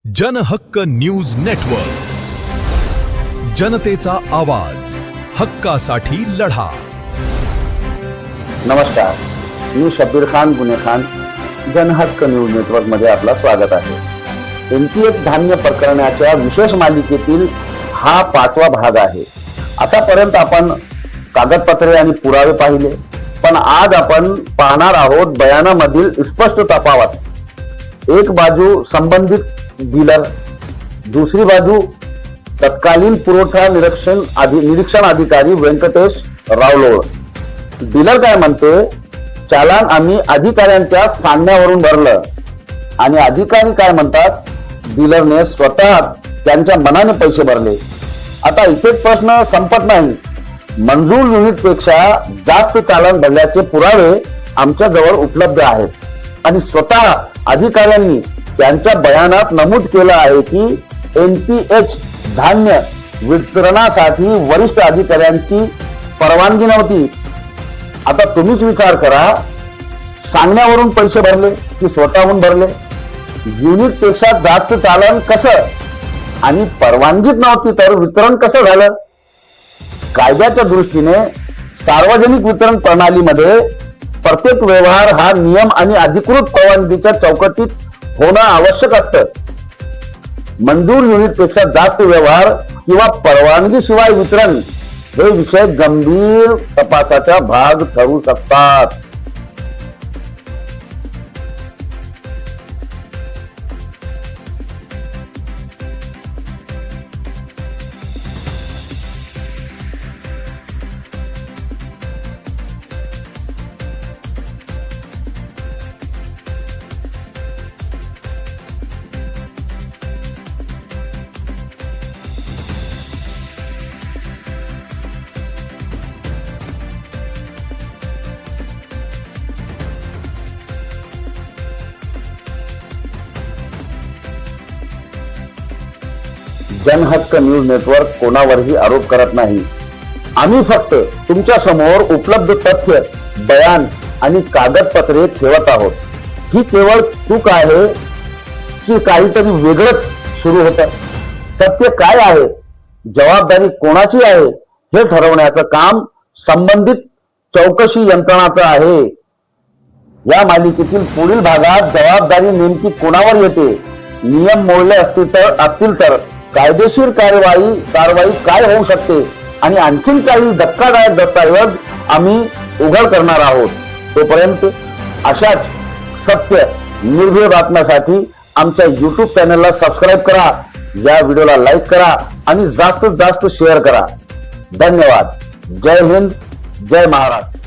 जनहक्क news network, जनतेचा आवाज, हक्कासाठी लढा. नमस्कार, मी शब्बीर खान गुने खान, जनहक्क न्यूज नेटवर्क मध्ये आपलं स्वागत आहे. NPS धान्य प्रकरणाच्या विशेष मालिकेतील हा 5वा भाग आहे. आतापर्यंत आपण कागदपत्रे आणि पुरावे पाहिले, पण आज आपण पाहणार आहोत बयानामधील स्पष्ट तफावत. एक बाजू संबंधित डीलर, दुसरी बाजू तत्कालीन पुरवठा निरीक्षण अधिकारी व्यंकटेश रावलोळ. डीलर काय म्हणते, चालान आम्ही अधिकाऱ्यांच्या सांगण्यावरून भरलं, आणि अधिकारी काय म्हणतात, डीलरने स्वतः त्यांच्या मनाने पैसे भरले. आता इथेच प्रश्न संपत नाही. मंजूर युनिट पेक्षा जास्त चालान भरल्याचे पुरावे आमच्या जवळ उपलब्ध आहेत, आणि स्वतः अधिकाऱ्यांनी त्यांच्या बयानात नमूद केलं आहे की NPH धान्य वितरणासाठी वरिष्ठ अधिकाऱ्यांची परवानगी नव्हती. आता तुम्हीच विचार करा, सांगण्यावरून पैसे भरले की स्वतःहून भरले? युनिट पेक्षा जास्त चालन कसं, आणि परवानगीच नव्हती तर वितरण कसं झालं? कायद्याच्या दृष्टीने सार्वजनिक वितरण प्रणालीमध्ये प्रत्येक व्यवहार हा नियम आणि अधिकृत परवानगीच्या चौकटीत होणं आवश्यक असतं. मंजूर युनिट पेक्षा जास्त व्यवहार किंवा परवानगी शिवाय वितरण हे विषय गंभीर तपासाचा भाग ठरू शकतात. जनहक्क न्यूज नेटवर्क कोणावरही आरोप करत नाही. आम्ही फक्त तुमच्या समोर उपलब्ध तथ्य, बयान आणि कागदपत्रे ठेवत आहोत. ही केवळ चूक आहे की काहीतरी वेगळंच सुरू होतं? सत्य काय आहे, जबाबदारी कोणाची आहे हे ठरवण्याचं काम संबंधित चौकशी यंत्रणाचं आहे. या मालिकेतील पुढील भागात जबाबदारी नेमकी कोणावर येते, नियम मोडले असतील तर कायदेशीर कारवाई काय होऊ शकते, आणि आणखीन काही धक्कादायक दस्तऐवज आम्ही उघड करणार आहोत. तोपर्यंत अशाच सत्य निर्भय बातम्यांसाठी आमच्या YouTube चॅनलला सबस्क्राईब करा, या व्हिडिओला लाईक करा आणि जास्तीत जास्त शेअर करा. धन्यवाद. जय हिंद, जय महाराष्ट्र.